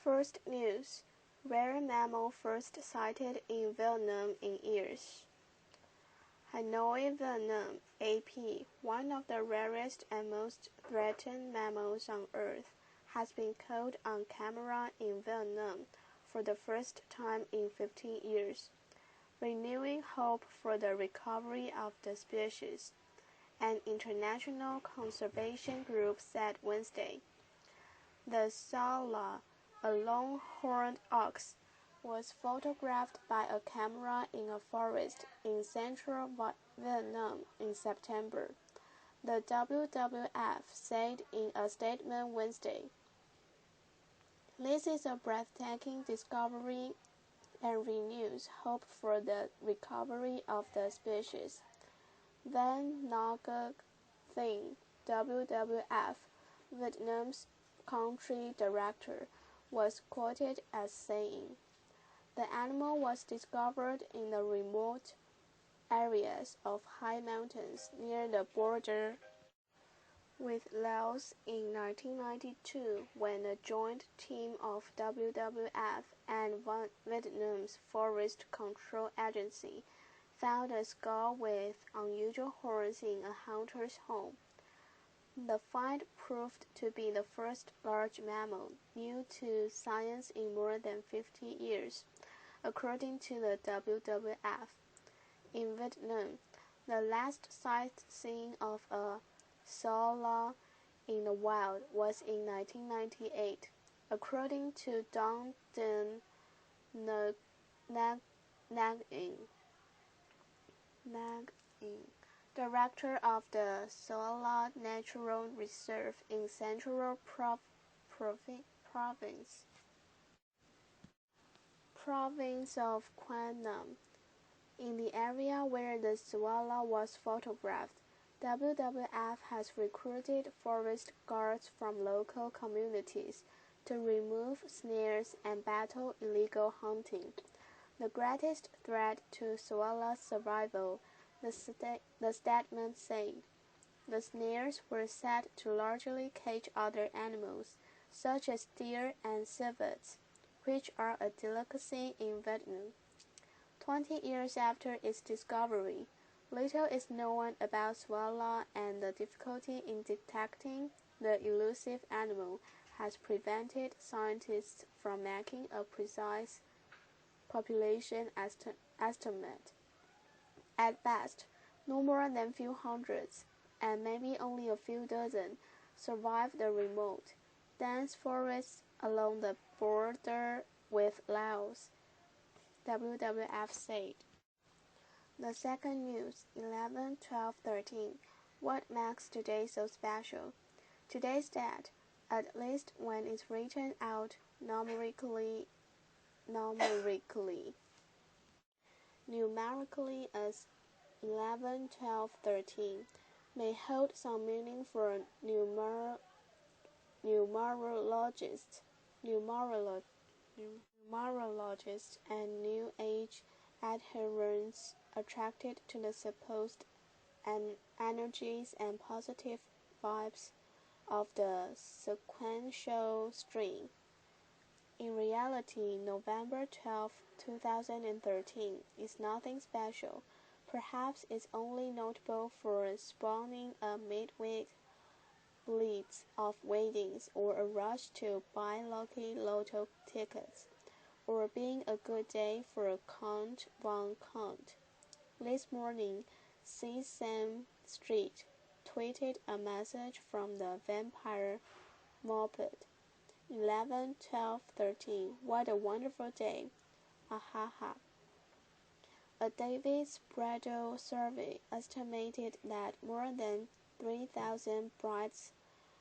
First news: rare mammal first sighted in Vietnam in years. Hanoi, Vietnam, AP, one of the rarest and most threatened mammals on Earth, has been caught on camera in Vietnam for the first time in 15 years, renewing hope for the recovery of the species, an international conservation group said Wednesday. The Sao La, a long-horned ox, was photographed by a camera in a forest in central Vietnam in September, the WWF said in a statement Wednesday. This is a breathtaking discovery and renews hope for the recovery of the species. Van Ngoc Thinh, WWF, Vietnam's country director, was quoted as saying, "The animal was discovered in the remote areas of high mountains near the border with Laos in 1992 when a joint team of WWF and Vietnam's Forest Control Agency found a skull with unusual horns in a hunter's home. The find proved to be the first large mammal new to science in more than 50 years, according to the WWF. In Vietnam, the last sightseeing of a Sao La in the wild was in 1998, according to Dong Den Nag Eng, director of the Sao La Natural Reserve in Central Province of Quang Nam. In the area where the Sao La was photographed, WWF has recruited forest guards from local communities to remove snares and battle illegal hunting. The greatest threat to Sao La's survival, the statement said. The snares were set to largely cage other animals, such as deer and civets, which are a delicacy in Vietnam. 20 years after its discovery, little is known about Sao La, and the difficulty in detecting the elusive animal has prevented scientists from making a precise population estimate. At best, no more than few hundreds, and maybe only a few dozen, survive the remote, dense forests along the border with Laos, WWF said. The second news, 11/12/13. What makes today so special? Today's date, at least when it's written out numerically as 11/12/13, may hold some meaning for numerologists and New Age adherents attracted to the supposed energies and positive vibes of the sequential string. In reality, November 12, 2013 is nothing special. Perhaps it's only notable for spawning a midweek blitz of weddings or a rush to buy lucky lotto tickets, or being a good day for Count Von Count. This morning, Sesame Street tweeted a message from the Vampire Moped. 11/12/13. What a wonderful day. Ahaha. A Davis Bridal survey estimated that more than 3,000 brides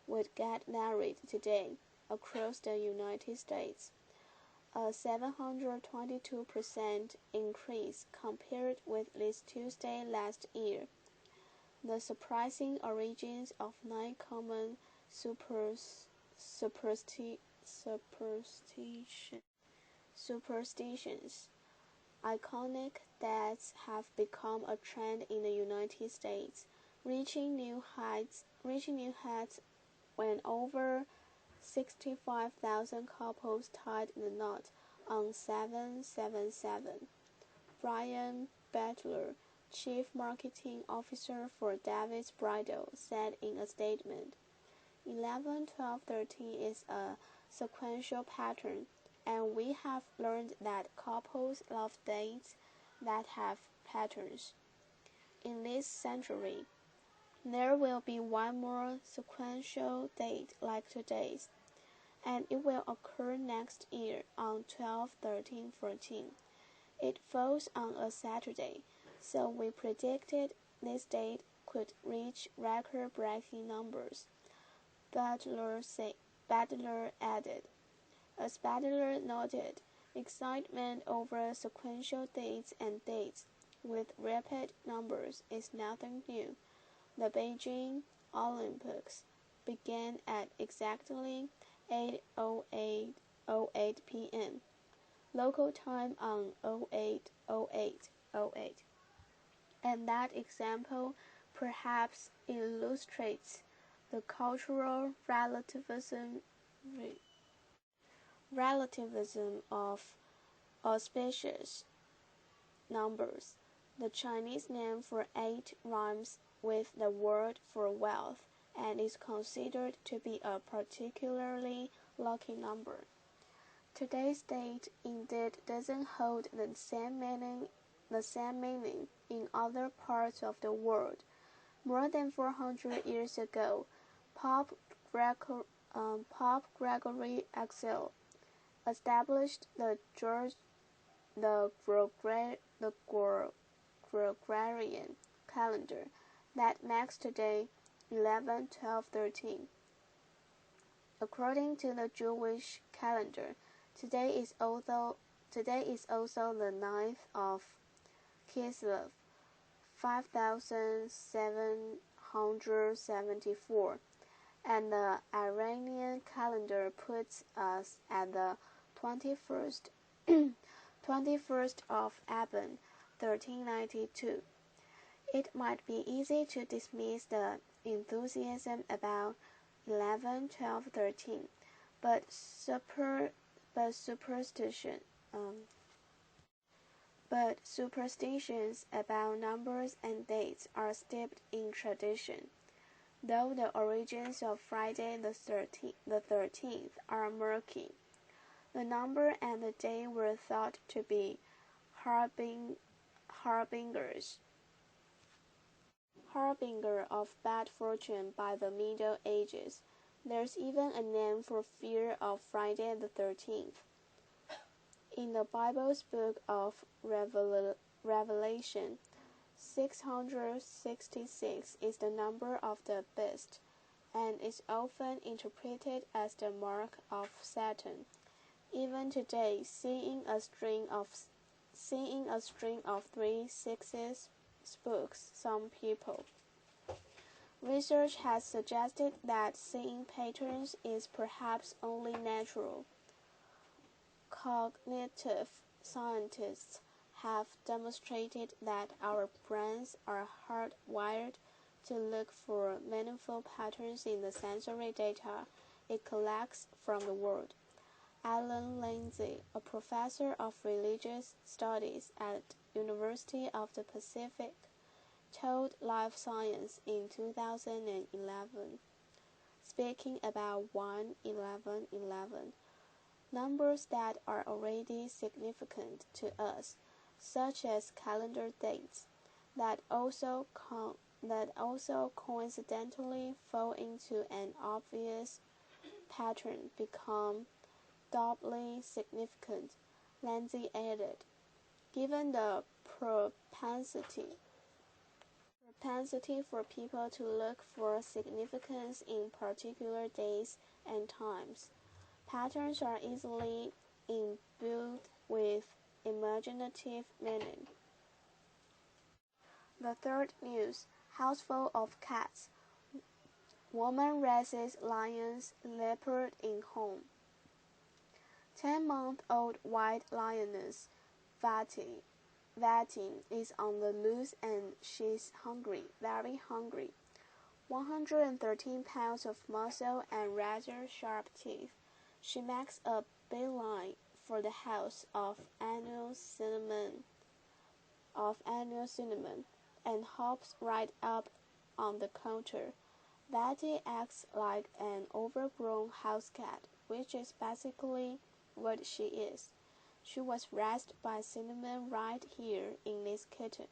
would get married today across the United States, a 722% increase compared with this Tuesday last year. The surprising origins of 9 common superstitions, iconic deaths have become a trend in the United States, reaching new heights when over 65,000 couples tied the knot on 777. Brian Butler, Chief Marketing Officer for David's Bridal, said in a statement, 11, 12, 13 is a sequential pattern, and we have learned that couples love dates that have patterns. In this century, there will be one more sequential date like today's, and it will occur next year on 12, 13, 14. It falls on a Saturday, so we predicted this date could reach record-breaking numbers, Butler added. As Butler noted, excitement over sequential dates and dates with repeat numbers is nothing new. The Beijing Olympics began at exactly 8:08 p.m. local time on 08/08/08, and that example perhaps illustrates the cultural relativism of auspicious numbers. The Chinese name for 8 rhymes with the word for wealth and is considered to be a particularly lucky number. Today's date indeed doesn't hold the same meaning in other parts of the world. More than 400 years ago, Pope Gregory XI established the Gregorian calendar that makes today 11, 12, 13. According to the Jewish calendar, today is also the 9th of Kislev, 5774, and the Iranian calendar puts us at the 21st, 21st of Aban, 1392. It might be easy to dismiss the enthusiasm about 11, 12, 13, but superstitions about numbers and dates are steeped in tradition, though the origins of Friday the 13th are murky. The number and the day were thought to be harbinger of bad fortune by the Middle Ages. There's even a name for fear of Friday the 13th. In the Bible's book of Revelation, 666 is the number of the beast, and is often interpreted as the mark of Satan. Even today, seeing a string of 3 sixes spooks some people. Research has suggested that seeing patterns is perhaps only natural. Cognitive scientists have demonstrated that our brains are hardwired to look for meaningful patterns in the sensory data it collects from the world. Alan Lindsay, a professor of religious studies at University of the Pacific, told Life Science in 2011, speaking about 1-11-11, numbers that are already significant to us, such as calendar dates, that also coincidentally fall into an obvious pattern, become doubly significant, Lindsay added. Given the propensity for people to look for significance in particular days and times, patterns are easily imbued with imaginative meaning. The third news, house full of cats. Woman raises lions, leopard in home. 10-month-old white lioness Vatin is on the loose and she's hungry, very hungry. 113 pounds of muscle and rather sharp teeth. She makes a beeline for the house of annual cinnamon, and hops right up on the counter. Betty acts like an overgrown house cat, which is basically what she is. She was raised by Cinnamon right here in this kitchen.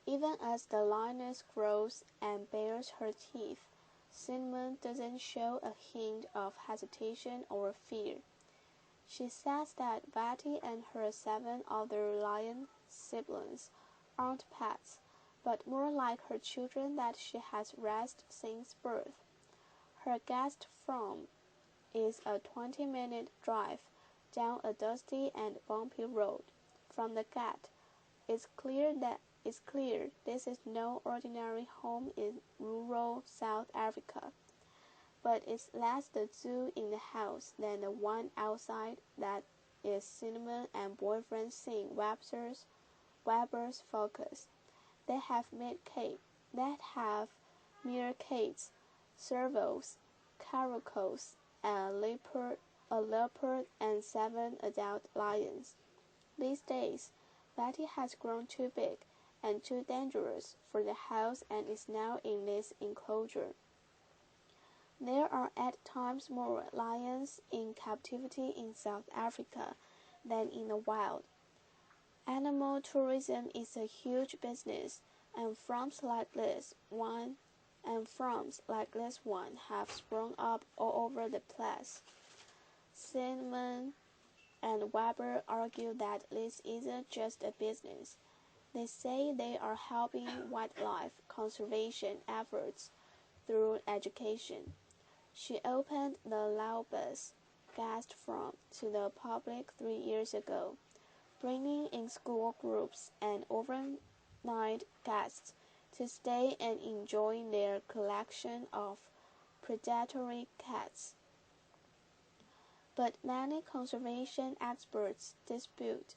Even as the lioness grows and bares her teeth, Cinnamon doesn't show a hint of hesitation or fear. She says that Betty and her 7 other lion siblings aren't pets, but more like her children that she has raised since birth. Her guest farm is a 20-minute drive down a dusty and bumpy road. From the gate, it's clear this is no ordinary home in rural South Africa, but it's less the zoo in the house than the one outside that is Cinnamon and boyfriend Sing Weber's focus. They have meerkats, servals, caracals, a leopard, and 7 adult lions. These days, Betty has grown too big and too dangerous for the house and is now in this enclosure. There are at times more lions in captivity in South Africa than in the wild. Animal tourism is a huge business, and farms like this one have sprung up all over the place. Cinnamon and Weber argue that this isn't just a business. They say they are helping wildlife conservation efforts through education. She opened the Laubus Guest Farm to the public 3 years ago, bringing in school groups and overnight guests to stay and enjoy their collection of predatory cats. But many conservation experts dispute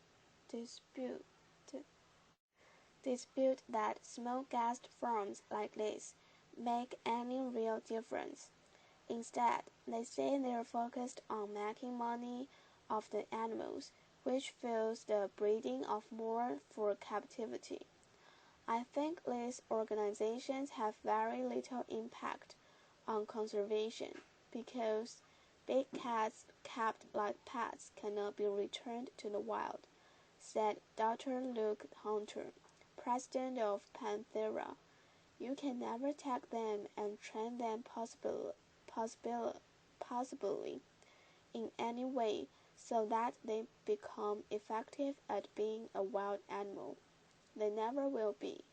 that small guest farms like this make any real difference. Instead, they say they're focused on making money off the animals, which fuels the breeding of more for captivity. I think these organizations have very little impact on conservation because big cats kept like pets cannot be returned to the wild, said Dr. Luke Hunter, president of Panthera. You can never take them and train them possibly in any way so that they become effective at being a wild animal. They never will be.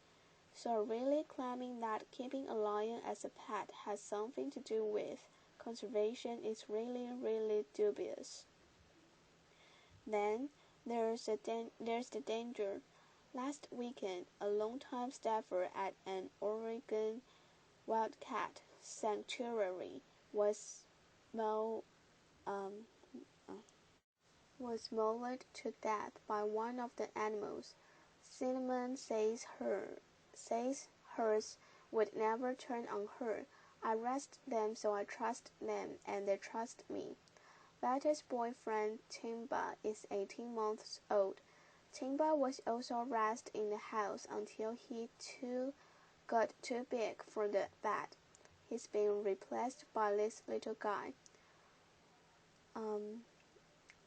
So really claiming that keeping a lion as a pet has something to do with conservation is really dubious. Then there's the danger. Last weekend, a longtime staffer at an Oregon wildcat sanctuary was mauled to death by one of the animals. Cinnamon says hers would never turn on her. I raised them so I trust them and they trust me. Betty's boyfriend Timba is 18 months old. Timba was also raised in the house until he got too big for the bed. He's been replaced by this little guy.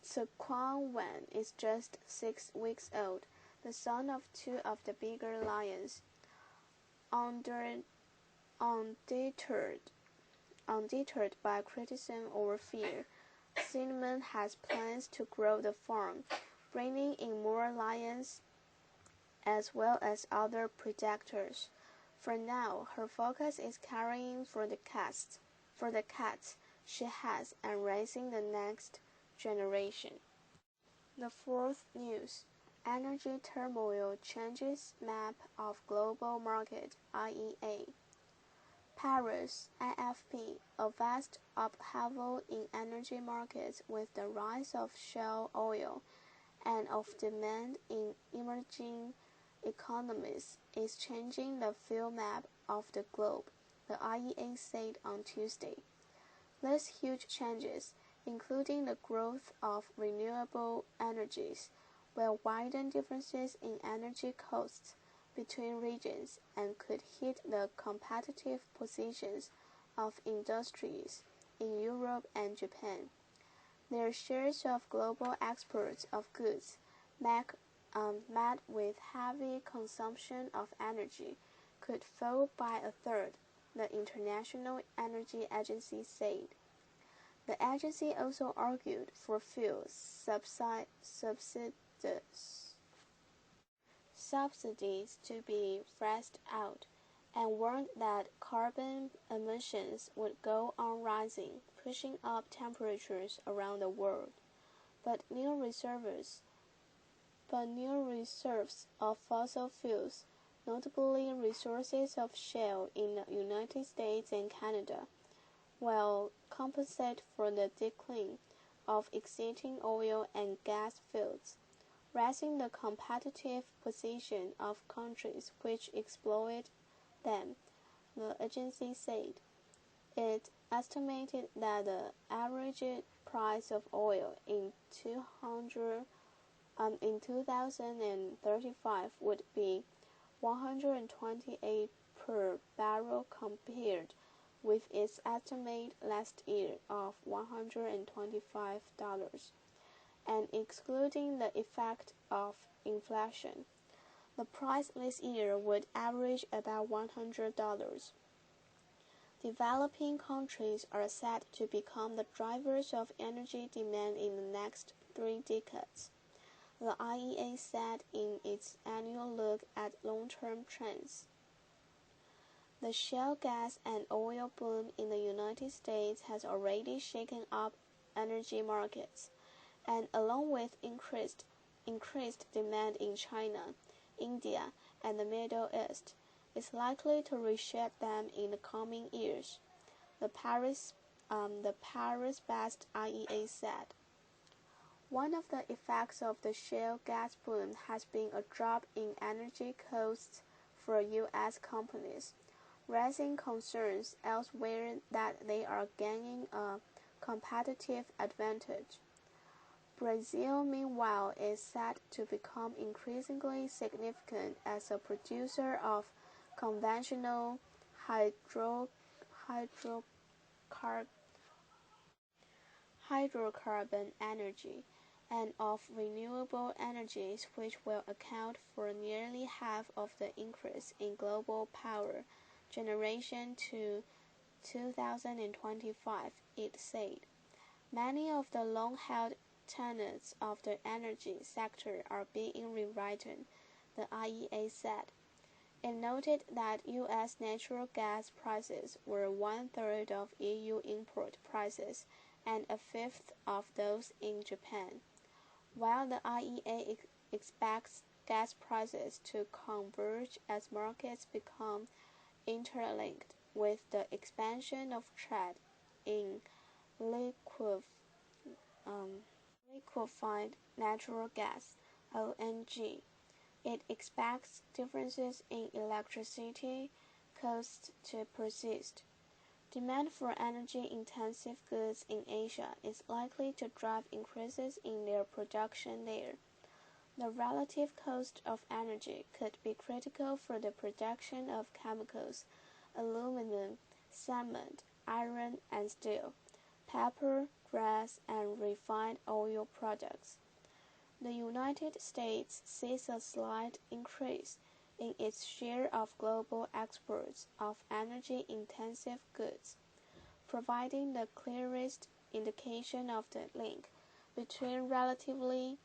Sequan Wen is just 6 weeks old, the son of 2 of the bigger lions. Undeterred by criticism or fear, Cinnamon has plans to grow the farm, bringing in more lions as well as other predators. For now, her focus is caring for the cats she has and raising the next generation. The fourth news: energy turmoil changes map of global market, IEA. Paris, AFP, a vast upheaval in energy markets with the rise of shale oil and of demand in emerging economies is changing the fuel map of the globe, the IEA said on Tuesday. These huge changes, including the growth of renewable energies, will widen differences in energy costs between regions and could hit the competitive positions of industries in Europe and Japan. Their shares of global exports of goods met with heavy consumption of energy could fall by a third, the International Energy Agency said. The agency also argued for fuel subsidies to be phased out and warned that carbon emissions would go on rising, pushing up temperatures around the world. But new reserves of fossil fuels, notably resources of shale in the United States and Canada, will compensate for the decline of existing oil and gas fields, raising the competitive position of countries which exploit them, the agency said. It estimated that the average price of oil in 2035 would be $128 per barrel compared with its estimate last year of $125, and excluding the effect of inflation. The price this year would average about $100. Developing countries are set to become the drivers of energy demand in the next 3 decades, the IEA said in its annual look at long-term trends. The shale gas and oil boom in the United States has already shaken up energy markets, and along with increased demand in China, India, and the Middle East, is likely to reshape them in the coming years, the Paris-based IEA said. One of the effects of the shale gas boom has been a drop in energy costs for U.S. companies, raising concerns elsewhere that they are gaining a competitive advantage. Brazil, meanwhile, is set to become increasingly significant as a producer of conventional hydrocarbon energy and of renewable energies, which will account for nearly half of the increase in global power generation to 2025, it said. Many of the long-held tenets of the energy sector are being rewritten, the IEA said. It noted that U.S. natural gas prices were one-third of EU import prices and a fifth of those in Japan. While the IEA expects gas prices to converge as markets become interlinked with the expansion of trade in liquefied natural gas (LNG. It expects differences in electricity costs to persist. Demand for energy-intensive goods in Asia is likely to drive increases in their production there. The relative cost of energy could be critical for the production of chemicals, aluminum, cement, iron and steel, pepper, grass, and refined oil products. The United States sees a slight increase in its share of global exports of energy-intensive goods, providing the clearest indication of the link between relatively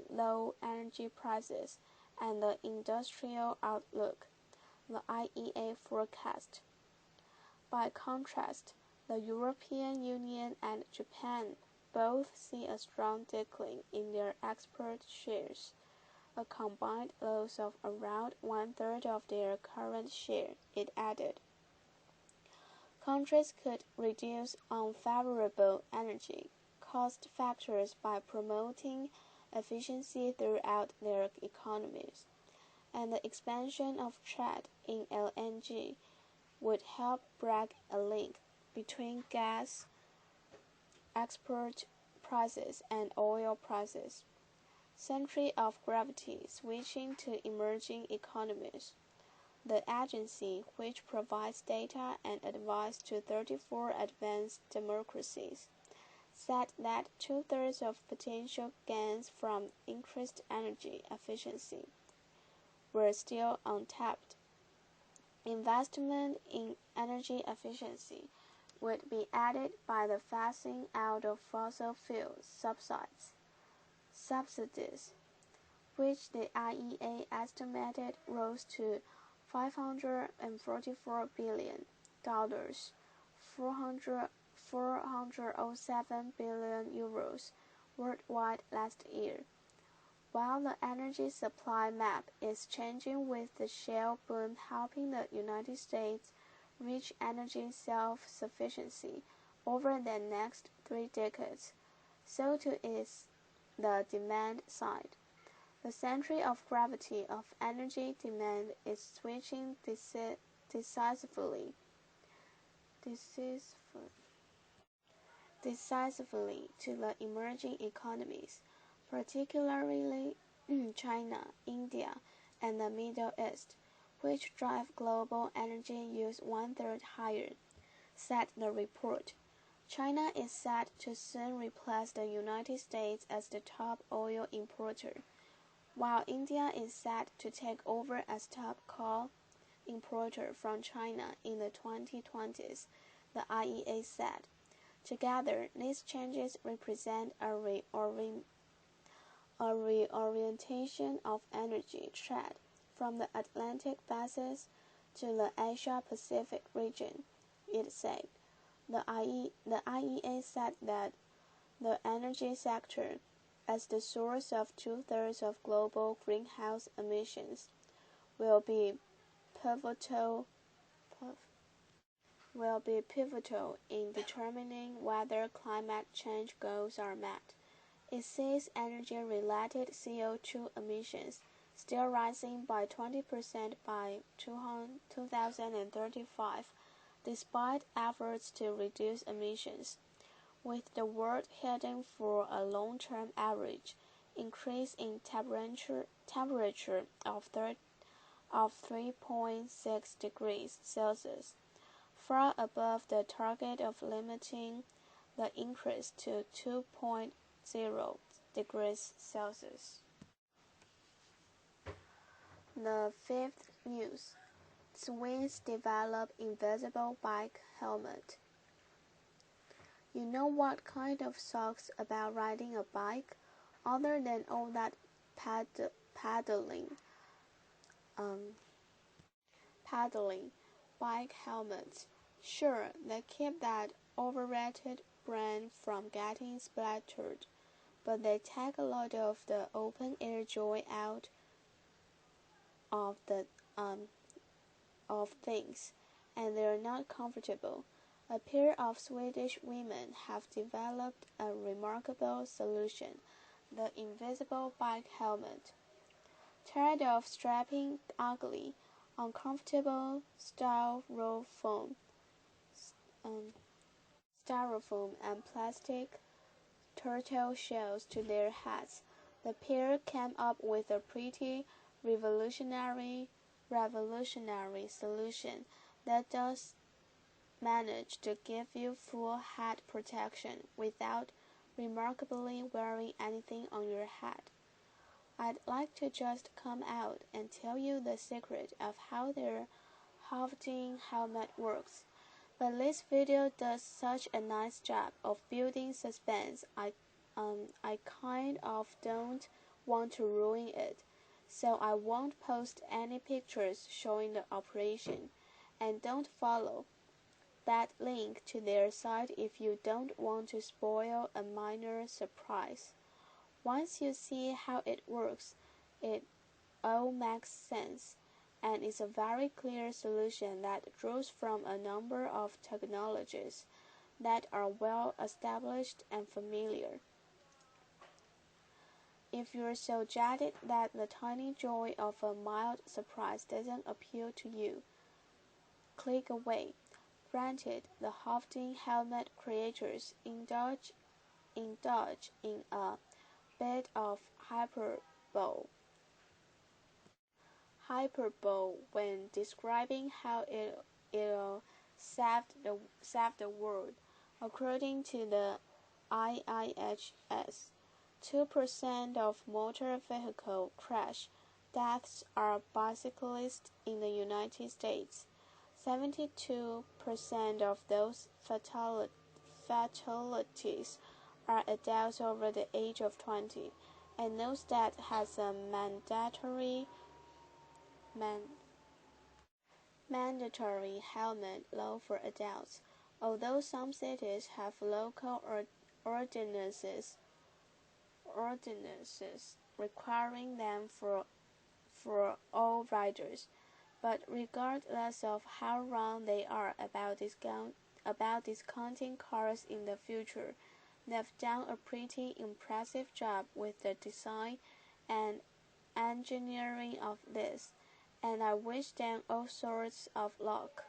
low energy prices and the industrial outlook, the IEA forecast. By contrast, the European Union and Japan both see a strong decline in their export shares, a combined loss of around one-third of their current share, it added. Countries could reduce unfavorable energy cost factors by promoting efficiency throughout their economies, and the expansion of trade in LNG would help break a link between gas export prices and oil prices. Center of gravity switching to emerging economies. The agency, which provides data and advice to 34 advanced democracies, said that two-thirds of potential gains from increased energy efficiency were still untapped. Investment in energy efficiency would be aided by the phasing out of fossil fuel subsidies, which the IEA estimated rose to $544 billion, 407 billion euros worldwide last year. While the energy supply map is changing with the shale boom helping the United States reach energy self-sufficiency over the next 3 decades, so too is the demand side. The center of gravity of energy demand is switching decisively to the emerging economies, particularly China, India, and the Middle East, which drive global energy use one-third higher, said the report. China is set to soon replace the United States as the top oil importer, while India is set to take over as top coal importer from China in the 2020s, the IEA said. Together, these changes represent a reorientation of energy trade from the Atlantic basin to the Asia-Pacific region, it said. The IEA said that the energy sector, as the source of two-thirds of global greenhouse emissions, will be pivotal in determining whether climate change goals are met. It sees energy-related CO2 emissions still rising by 20% by 2035, despite efforts to reduce emissions, with the world heading for a long-term average increase in temperature of 3.6 degrees Celsius, far above the target of limiting the increase to 2.0 degrees Celsius. The fifth news: Swedes develop invisible bike helmet. You know what kind of sucks about riding a bike, other than all that paddling? Bike helmets. Sure, they keep that overrated brand from getting splattered, but they take a lot of the open-air joy out of things, and they're not comfortable. A pair of Swedish women have developed a remarkable solution: the invisible bike helmet. Tired of strapping ugly, uncomfortable styrofoam and plastic turtle shells to their hats, the pair came up with a pretty revolutionary solution that does manage to give you full head protection without remarkably wearing anything on your head. I'd like to just come out and tell you the secret of how their Hovding helmet works, but this video does such a nice job of building suspense, I kind of don't want to ruin it, so I won't post any pictures showing the operation, and don't follow that link to their site if you don't want to spoil a minor surprise. Once you see how it works, it all makes sense, and is a very clear solution that draws from a number of technologies that are well established and familiar. If you're so jaded that the tiny joy of a mild surprise doesn't appeal to you, click away. Granted, the Hovden helmet creators indulge in a bit of hyperbole when describing how it'll save the world. According to the IIHS, 2% of motor vehicle crash deaths are bicyclists in the United States. 72% of those fatalities are adults over the age of 20, and no state has a mandatory helmet law for adults, although some cities have local ordinances requiring them for all riders. But regardless of how wrong they are about discounting cars in the future, they've done a pretty impressive job with the design and engineering of this, and I wish them all sorts of luck.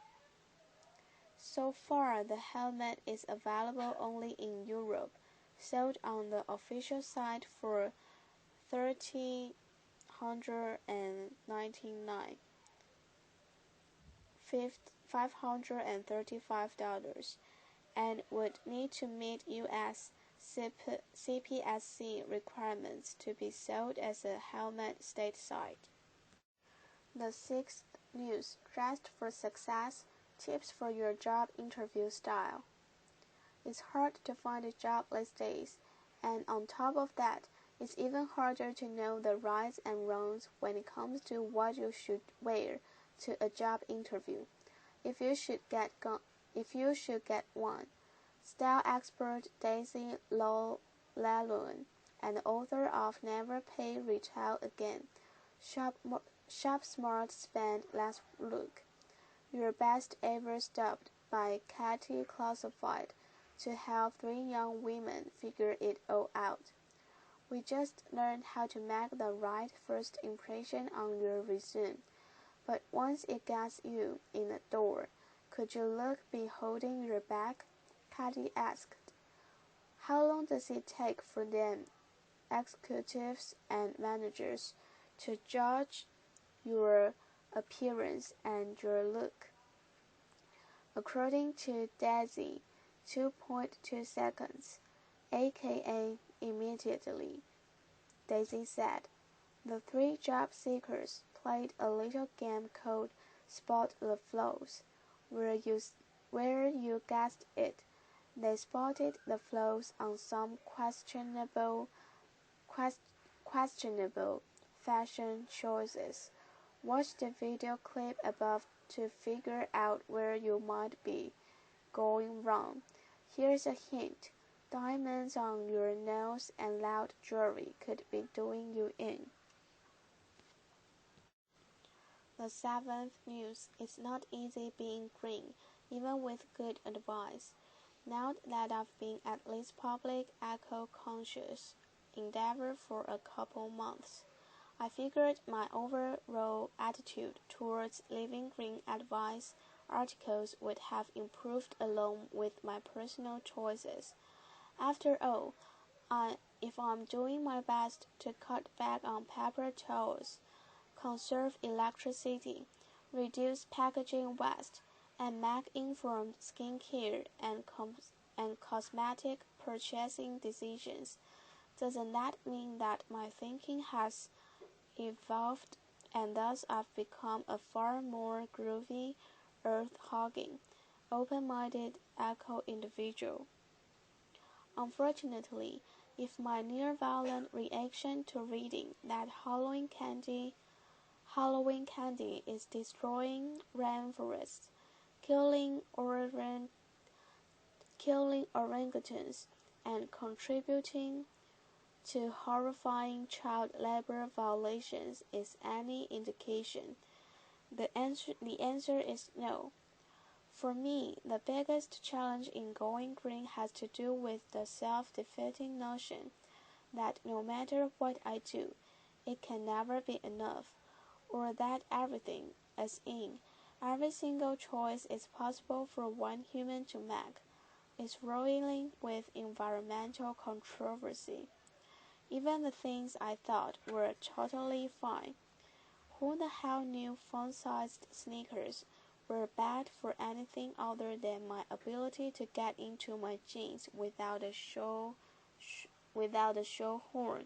So far, the helmet is available only in Europe, sold on the official site for $1,399, $535, and would need to meet U.S. CPSC requirements to be sold as a helmet stateside. The sixth news: dressed for success, tips for your job interview style. It's hard to find a job these days, and on top of that, it's even harder to know the rights and wrongs when it comes to what you should wear to a job interview. If you should get one. Style expert Daisy Lalonde, and author of Never Pay Retail Again, Shop Smart, Spend Less, Look Your Best Ever stopped by Katie Classified to help 3 young women figure it all out. We just learned how to make the right first impression on your resume, but once it gets you in the door, could your look be holding your back? Katie asked. How long does it take for them, executives and managers, to judge your appearance and your look? According to Daisy, 2.2 seconds, aka immediately. Daisy said. The 3 job seekers played a little game called Spot the Flaws, where you guessed it. They spotted the flaws on some questionable fashion choices. Watch the video clip above to figure out where you might be going wrong. Here's a hint. Diamonds on your nails and loud jewelry could be doing you in. The seventh news: it's not easy being green, even with good advice. Now that I've been at least public eco-conscious endeavor for a couple months, I figured my overall attitude towards Living Green advice articles would have improved along with my personal choices. After all, if I'm doing my best to cut back on paper towels, conserve electricity, reduce packaging waste, and make informed skincare and cosmetic purchasing decisions, doesn't that mean that my thinking has evolved and thus I've become a far more groovy, earth-hogging, open-minded eco-individual? Unfortunately, if my near-violent reaction to reading that Halloween candy is destroying rainforests, killing orangutans, and contributing to horrifying child labor violations is any indication, the answer is no. For me, the biggest challenge in going green has to do with the self-defeating notion that no matter what I do, it can never be enough, or that everything, as in, every single choice is possible for one human to make, is roiling with environmental controversy. Even the things I thought were totally fine. Who the hell knew font-sized sneakers were bad for anything other than my ability to get into my jeans without a show horn?